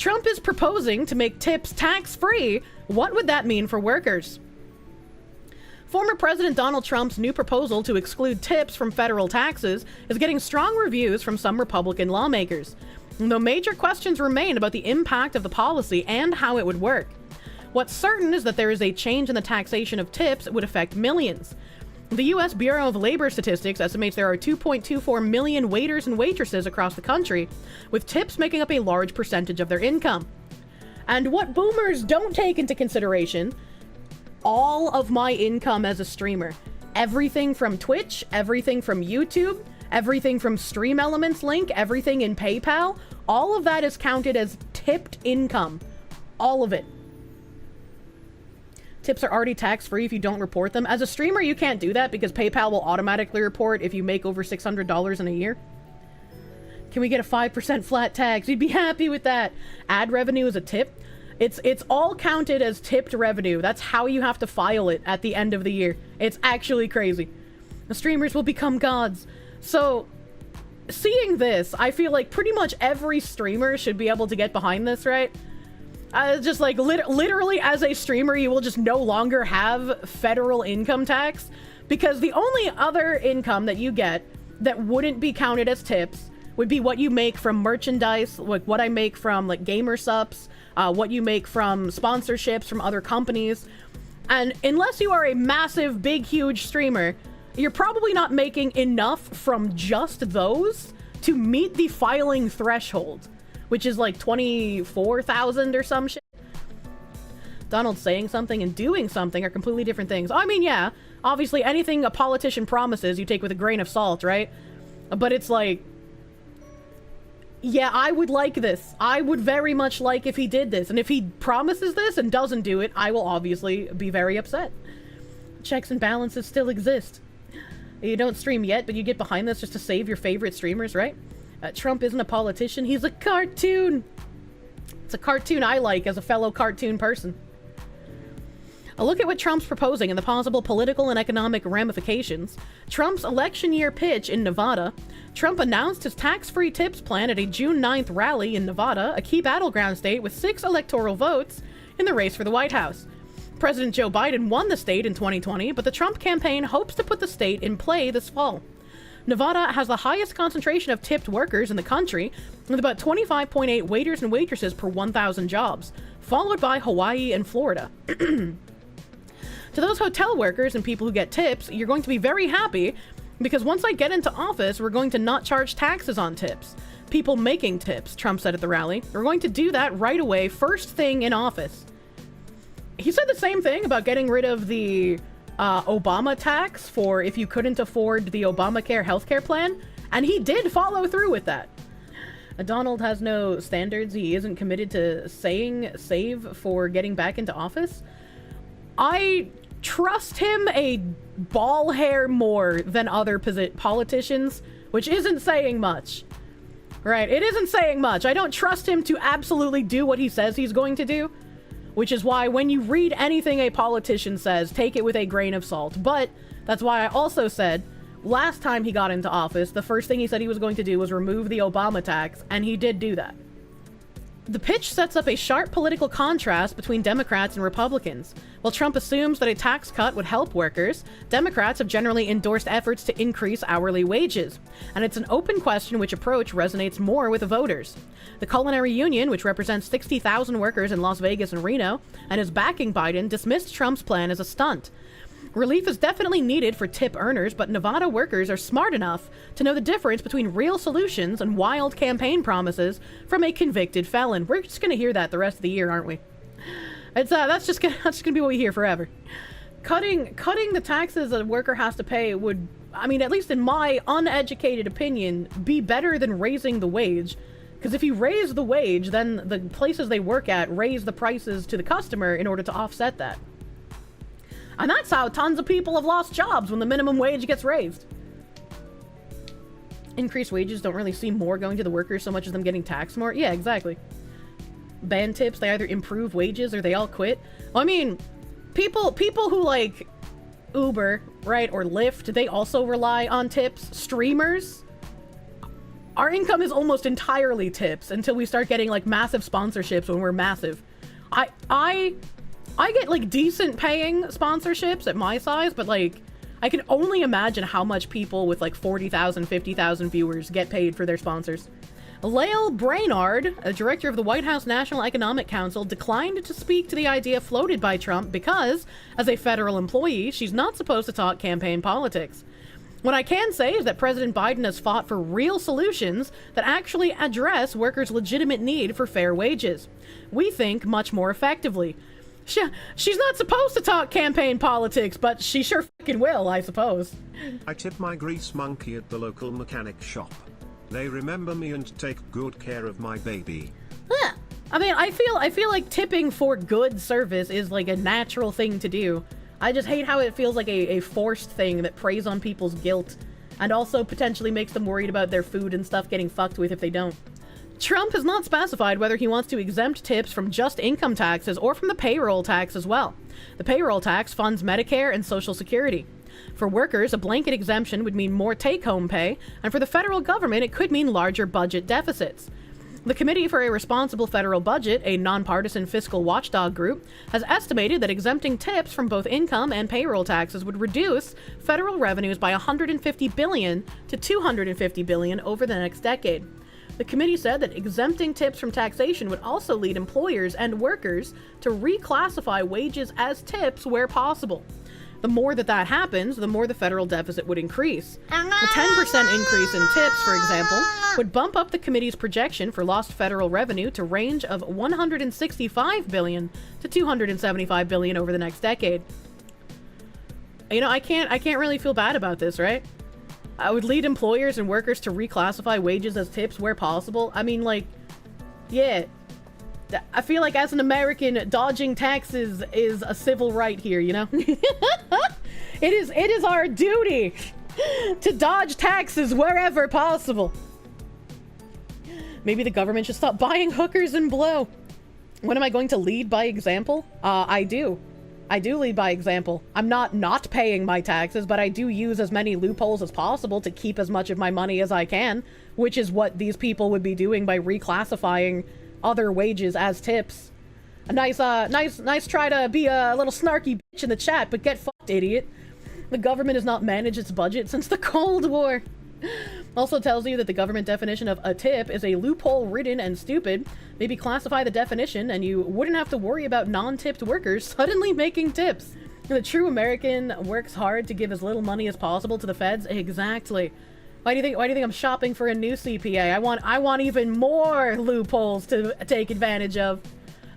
Trump is proposing to make tips tax-free. What would that mean for workers? Former President Donald Trump's new proposal to exclude tips from federal taxes is getting strong reviews from some Republican lawmakers, though major questions remain about the impact of the policy and how it would work. What's certain is that there is a change in the taxation of tips that would affect millions. The U.S. Bureau of Labor Statistics estimates there are 2.24 million waiters and waitresses across the country, with tips making up a large percentage of their income. And what boomers don't take into consideration, all of my income as a streamer. Everything from Twitch, everything from YouTube, everything from Stream Elements link, everything in PayPal, all of that is counted as tipped income. All of it. Tips are already tax-free if you don't report them. As a streamer, you can't do that because PayPal will automatically report if you make over $600 in a year. Can we get a 5% flat tax? You'd be happy with that. Ad revenue is a tip. It's all counted as tipped revenue. That's how you have to file it at the end of the year. It's actually crazy. The streamers will become gods. So, seeing this, I feel like pretty much every streamer should be able to get behind this, right? Just like literally as a streamer, you will just no longer have federal income tax, because the only other income that you get that wouldn't be counted as tips would be what you make from merchandise, like what I make from like gamer subs, what you make from sponsorships from other companies. And unless you are a massive, big, huge streamer, you're probably not making enough from just those to meet the filing threshold, which is like 24,000 or some shit. Donald saying something and doing something are completely different things. I mean, yeah, obviously anything a politician promises you take with a grain of salt, right? But it's like, yeah, I would like this. I would very much like if he did this. And if he promises this and doesn't do it, I will obviously be very upset. Checks and balances still exist. You don't stream yet, but you get behind this just to save your favorite streamers, right? Trump isn't a politician, he's a cartoon. It's a cartoon I like as a fellow cartoon person. A look at what Trump's proposing and the possible political and economic ramifications. Trump's election year pitch in Nevada. Trump announced his tax-free tips plan at a June 9th rally in Nevada, a key battleground state with 6 electoral votes in the race for the White House. President Joe Biden won the state in 2020, but the Trump campaign hopes to put the state in play this fall. Nevada has the highest concentration of tipped workers in the country, with about 25.8 waiters and waitresses per 1,000 jobs, followed by Hawaii and Florida. To those hotel workers and people who get tips, you're going to be very happy, because once I get into office, we're going to not charge taxes on tips. People making tips, Trump said at the rally. We're going to do that right away, first thing in office. He said the same thing about getting rid of the Obama tax for if you couldn't afford the Obamacare healthcare plan, and he did follow through with that. Donald has no standards. He isn't committed to saying save for getting back into office. I trust him a ball hair more than other politicians, which isn't saying much. Right, it isn't saying much. I don't trust him to absolutely do what he says he's going to do, which is why when you read anything a politician says, take it with a grain of salt. But that's why I also said, last time he got into office, the first thing he said he was going to do was remove the Obama tax, and he did do that. The pitch sets up a sharp political contrast between Democrats and Republicans. While Trump assumes that a tax cut would help workers, Democrats have generally endorsed efforts to increase hourly wages, and it's an open question which approach resonates more with the voters. The Culinary Union, which represents 60,000 workers in Las Vegas and Reno, and is backing Biden, dismissed Trump's plan as a stunt. Relief is definitely needed for tip earners, but Nevada workers are smart enough to know the difference between real solutions and wild campaign promises from a convicted felon. We're just going to hear that the rest of the year, aren't we? It's that's just gonna be what we hear forever. Cutting the taxes a worker has to pay would, I mean, at least in my uneducated opinion, be better than raising the wage. Because if you raise the wage, then the places they work at raise the prices to the customer in order to offset that. And that's how tons of people have lost jobs when the minimum wage gets raised. Increased wages don't really seem more going to the workers so much as them getting taxed more. Yeah, exactly. Ban tips, they either improve wages or they all quit. Well, I mean, people who like Uber, right, or Lyft, they also rely on tips. Streamers our income is almost entirely tips until we start getting like massive sponsorships when we're massive. I get like decent paying sponsorships at my size, but like I can only imagine how much people with like 40,000, 50,000 viewers get paid for their sponsors. Lael Brainard, a director of the White House National Economic Council, declined to speak to the idea floated by Trump because, as a federal employee, she's not supposed to talk campaign politics. What I can say is that President Biden has fought for real solutions that actually address workers' legitimate need for fair wages. We think much more effectively. She's not supposed to talk campaign politics, but she sure fucking will, I suppose. I tip my grease monkey at the local mechanic shop. They remember me and take good care of my baby. Huh. I mean, I feel like tipping for good service is like a natural thing to do. I just hate how it feels like a forced thing that preys on people's guilt and also potentially makes them worried about their food and stuff getting fucked with if they don't. Trump has not specified whether he wants to exempt tips from just income taxes or from the payroll tax as well. The payroll tax funds Medicare and Social Security. For workers, a blanket exemption would mean more take-home pay, and for the federal government, it could mean larger budget deficits. The Committee for a Responsible Federal Budget, a nonpartisan fiscal watchdog group, has estimated that exempting tips from both income and payroll taxes would reduce federal revenues by $150 billion to $250 billion over the next decade. The committee said that exempting tips from taxation would also lead employers and workers to reclassify wages as tips where possible. The more that happens, the more the federal deficit would increase. A 10% increase in tips, for example, would bump up the committee's projection for lost federal revenue to range of $165 billion to $275 billion over the next decade. You know, I can't really feel bad about this, right? I would lead employers and workers to reclassify wages as tips where possible. I mean, like, yeah. I feel like as an American, dodging taxes is a civil right here, you know? It is our duty to dodge taxes wherever possible. Maybe the government should stop buying hookers and blow. When am I going to lead by example? I do lead by example. I'm not paying my taxes, but I do use as many loopholes as possible to keep as much of my money as I can, which is what these people would be doing by reclassifying other wages as tips. A nice try to be a little snarky bitch in the chat, but get fucked, idiot. The government has not managed its budget since the Cold War. Also tells you that the government definition of a tip is a loophole-ridden and stupid. Maybe classify the definition and you wouldn't have to worry about non-tipped workers suddenly making tips. The true American works hard to give as little money as possible to the feds. Exactly. Why do you think I'm shopping for a new CPA? I want even more loopholes to take advantage of.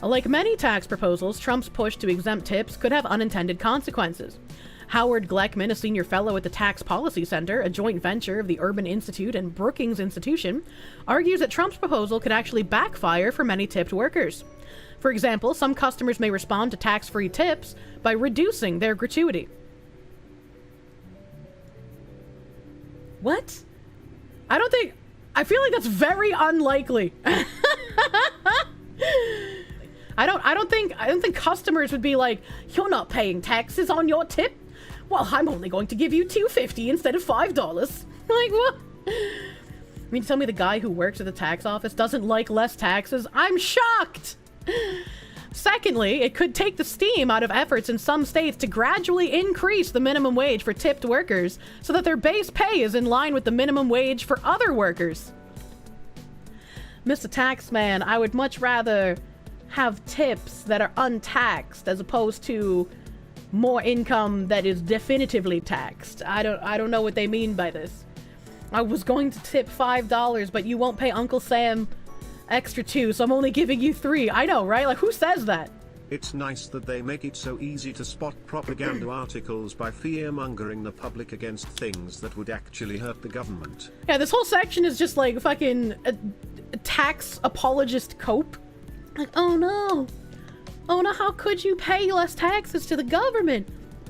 Like many tax proposals, Trump's push to exempt tips could have unintended consequences. Howard Gleckman, a senior fellow at the Tax Policy Center, a joint venture of the Urban Institute and Brookings Institution, argues that Trump's proposal could actually backfire for many tipped workers. For example, some customers may respond to tax-free tips by reducing their gratuity. What? I feel like that's very unlikely. I don't think customers would be like, you're not paying taxes on your tip? Well, I'm only going to give you $2.50 instead of $5. Like, what? I mean, tell me the guy who works at the tax office doesn't like less taxes? I'm shocked! Secondly, it could take the steam out of efforts in some states to gradually increase the minimum wage for tipped workers so that their base pay is in line with the minimum wage for other workers. Mr. Taxman, I would much rather have tips that are untaxed as opposed to more income that is definitively taxed. I don't know what they mean by this. I was going to tip $5, but you won't pay Uncle Sam extra $2, so I'm only giving you $3. I know, right? Like, who says that? It's nice that they make it so easy to spot propaganda articles by fear-mongering the public against things that would actually hurt the government. Yeah, this whole section is just like fucking a tax apologist cope. Like, oh no, how could you pay less taxes to the government?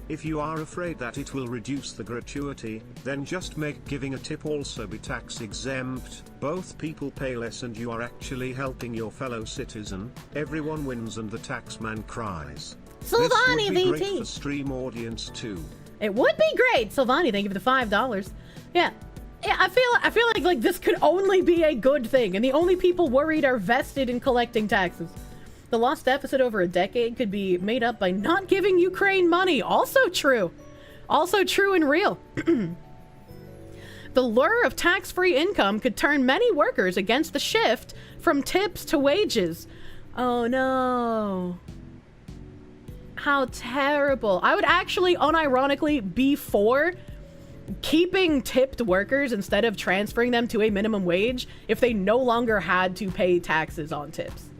If you are afraid that it will reduce the gratuity, then just make giving a tip also be tax exempt. Both people pay less and you are actually helping your fellow citizen. Everyone wins and the taxman cries. Silvani, this would be VT. great for stream audience too. It would be great. Silvani, thank you for the $5. Yeah. Yeah, I feel like this could only be a good thing, and the only people worried are vested in collecting taxes. The lost deficit over a decade could be made up by not giving Ukraine money. Also true. Also true and real. The lure of tax-free income could turn many workers against the shift from tips to wages. Oh no. How terrible. I would actually unironically be for keeping tipped workers instead of transferring them to a minimum wage if they no longer had to pay taxes on tips.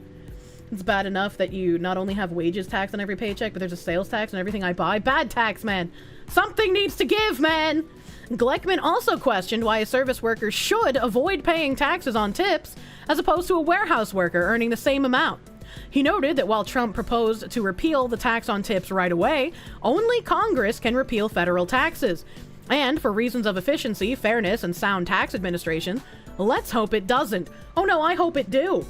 It's bad enough that you not only have wages tax on every paycheck, but there's a sales tax on everything I buy. Bad tax, man. Something needs to give, man. Gleckman also questioned why a service worker should avoid paying taxes on tips as opposed to a warehouse worker earning the same amount. He noted that while Trump proposed to repeal the tax on tips right away, only Congress can repeal federal taxes. And for reasons of efficiency, fairness, and sound tax administration, let's hope it doesn't. Oh no, I hope it do.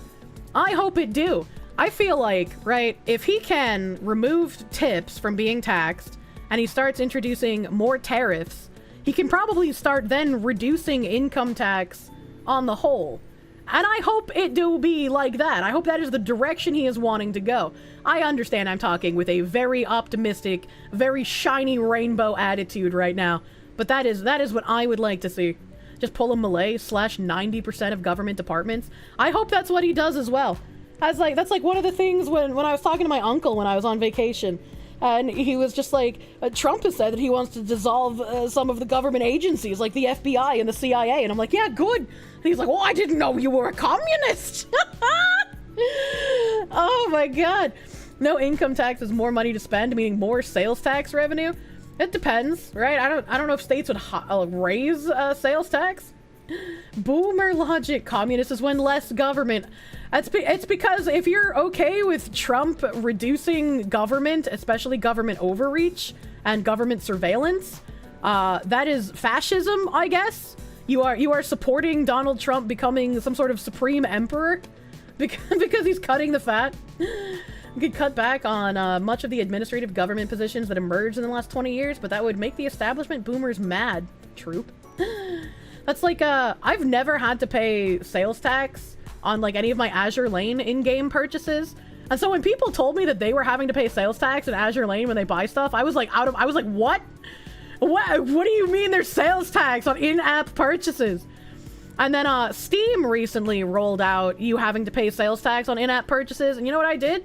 I hope it do. I feel like, right, if he can remove tips from being taxed and he starts introducing more tariffs, he can probably start then reducing income tax on the whole. And I hope it do be like that. I hope that is the direction he is wanting to go. I understand I'm talking with a very optimistic, very shiny rainbow attitude right now, but that is what I would like to see. Just pull a Malay slash 90% of government departments. I hope that's what he does as well. That's like one of the things when I was talking to my uncle when I was on vacation. And he was just like, Trump has said that he wants to dissolve some of the government agencies, like the FBI and the CIA. And I'm like, yeah, good. And he's like, well, I didn't know you were a communist. Oh my God. No income tax is more money to spend, meaning more sales tax revenue. It depends, right? I don't know if states would raise sales tax. Boomer logic. Communist is when less government. It's because if you're okay with Trump reducing government, especially government overreach and government surveillance, that is fascism, I guess. You are supporting Donald Trump becoming some sort of supreme emperor because he's cutting the fat. We could cut back on much of the administrative government positions that emerged in the last 20 years, but that would make the establishment boomers mad. True. That's like, I've never had to pay sales tax on like any of my Azure Lane in-game purchases. And so when people told me that they were having to pay sales tax in Azure Lane when they buy stuff, I was like, what? What do you mean there's sales tax on in-app purchases? And then Steam recently rolled out you having to pay sales tax on in-app purchases. And you know what I did?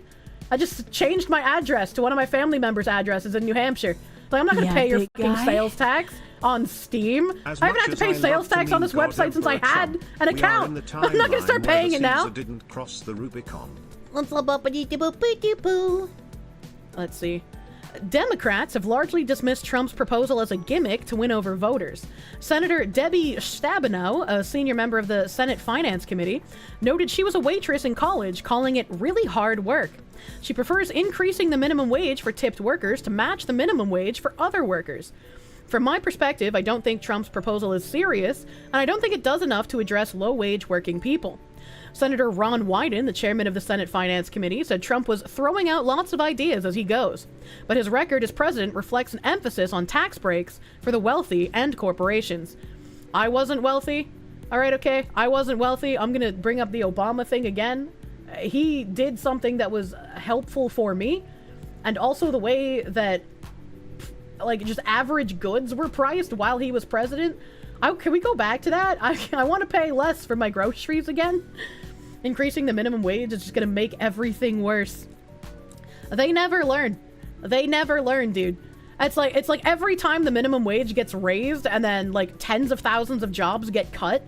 I just changed my address to one of my family members' addresses in New Hampshire. Like, I'm not going to pay your fucking sales tax on Steam. I haven't had to pay sales tax on this website since I had an account. I'm not going to start paying it now. Didn't cross the Rubicon. Let's see. Democrats have largely dismissed Trump's proposal as a gimmick to win over voters. Senator Debbie Stabenow, a senior member of the Senate Finance Committee, noted she was a waitress in college, calling it really hard work. She prefers increasing the minimum wage for tipped workers to match the minimum wage for other workers. From my perspective, I don't think Trump's proposal is serious, and I don't think it does enough to address low-wage working people. Senator Ron Wyden, the chairman of the Senate Finance Committee, said Trump was throwing out lots of ideas as he goes, but his record as president reflects an emphasis on tax breaks for the wealthy and corporations. I wasn't wealthy. All right, okay, I wasn't wealthy. I'm gonna bring up the Obama thing again. He did something that was helpful for me, and also the way that like just average goods were priced while he was president. Can we go back to that? I want to pay less for my groceries again. Increasing the minimum wage is just gonna make everything worse. They never learn. They never learn, dude. It's like every time the minimum wage gets raised and then like tens of thousands of jobs get cut,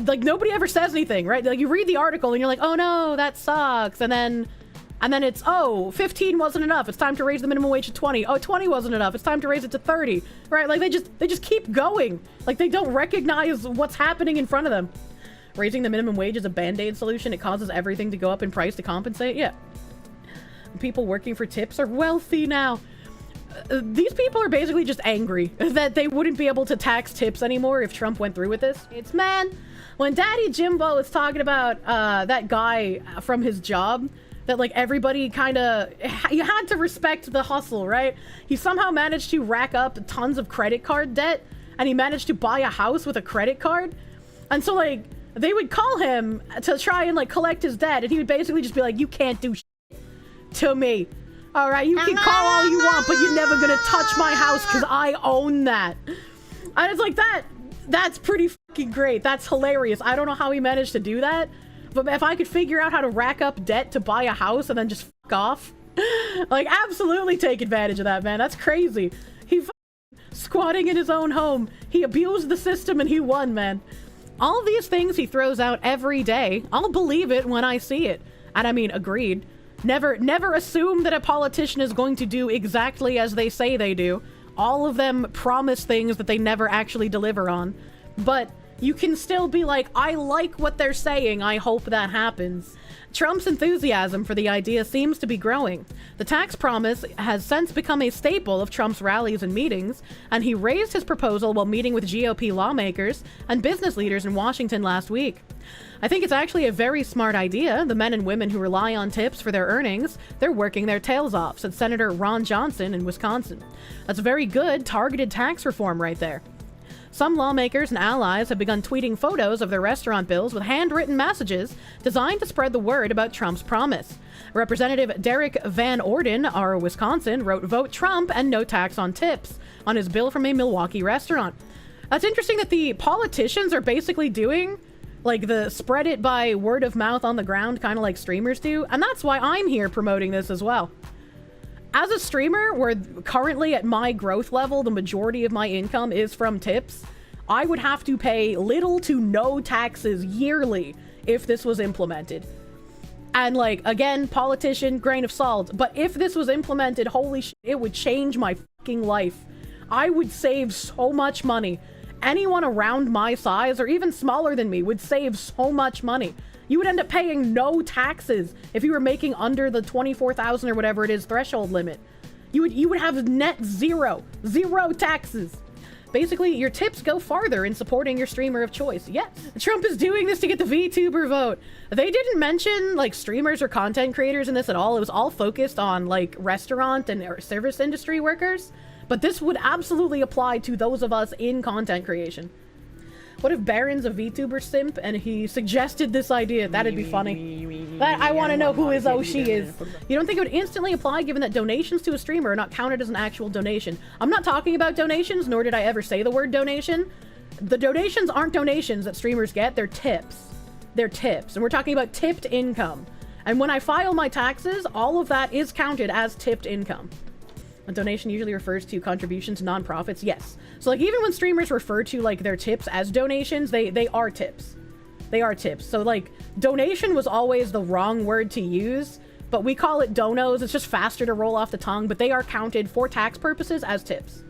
like nobody ever says anything, right? Like you read the article and you're like, oh no, that sucks. And then it's, oh, 15 wasn't enough. It's time to raise the minimum wage to 20. Oh, 20 wasn't enough. It's time to raise it to 30. Right? Like they just keep going. Like they don't recognize what's happening in front of them. Raising the minimum wage is a band-aid solution. It causes everything to go up in price to compensate. Yeah. People working for tips are wealthy now. These people are basically just angry that they wouldn't be able to tax tips anymore if Trump went through with this. It's, man, when Daddy Jimbo is talking about that guy from his job, that like everybody kind of, you had to respect the hustle, right? He somehow managed to rack up tons of credit card debt and he managed to buy a house with a credit card. And so, like, they would call him to try and, like, collect his debt, and he would basically just be like, you can't do shit to me. All right, you can call all you want, but you're never gonna touch my house because I own that. And it's like, that's pretty fucking great. That's hilarious. I don't know how he managed to do that, but if I could figure out how to rack up debt to buy a house and then just fuck off, like, absolutely take advantage of that, man. That's crazy. He squatting in his own home. He abused the system and he won, man. All these things he throws out every day, I'll believe it when I see it. And I mean, agreed. Never assume that a politician is going to do exactly as they say they do. All of them promise things that they never actually deliver on. But you can still be like, I like what they're saying, I hope that happens. Trump's enthusiasm for the idea seems to be growing. The tax promise has since become a staple of Trump's rallies and meetings, and he raised his proposal while meeting with GOP lawmakers and business leaders in Washington last week. I think it's actually a very smart idea. The men and women who rely on tips for their earnings, they're working their tails off, said Senator Ron Johnson in Wisconsin. That's very good, targeted tax reform right there. Some lawmakers and allies have begun tweeting photos of their restaurant bills with handwritten messages designed to spread the word about Trump's promise. Representative Derek Van Orden, our Wisconsin, wrote "Vote Trump and no tax on tips" on his bill from a Milwaukee restaurant. That's interesting that the politicians are basically doing like the spread it by word of mouth on the ground, kind of like streamers do, and that's why I'm here promoting this as well. As a streamer, where currently at my growth level, the majority of my income is from tips, I would have to pay little to no taxes yearly if this was implemented. And like, again, politician, grain of salt, but if this was implemented, holy shit, it would change my fucking life. I would save so much money. Anyone around my size, or even smaller than me, would save so much money. You would end up paying no taxes if you were making under the 24,000 or whatever it is threshold limit. You would have net zero taxes. Basically, your tips go farther in supporting your streamer of choice. Yes, Trump is doing this to get the VTuber vote. They didn't mention like streamers or content creators in this at all. It was all focused on like restaurant and service industry workers. But this would absolutely apply to those of us in content creation. What if Barron's a VTuber simp and he suggested this idea? That'd be funny. I want to know who his she is. You don't think it would instantly apply given that donations to a streamer are not counted as an actual donation? I'm not talking about donations, nor did I ever say the word donation. The donations aren't donations that streamers get, they're tips. They're tips, and we're talking about tipped income. And when I file my taxes, all of that is counted as tipped income. A donation usually refers to contributions to nonprofits. Yes. So like even when streamers refer to like their tips as donations, they are tips. They are tips. So like donation was always the wrong word to use, but we call it donos. It's just faster to roll off the tongue, but they are counted for tax purposes as tips.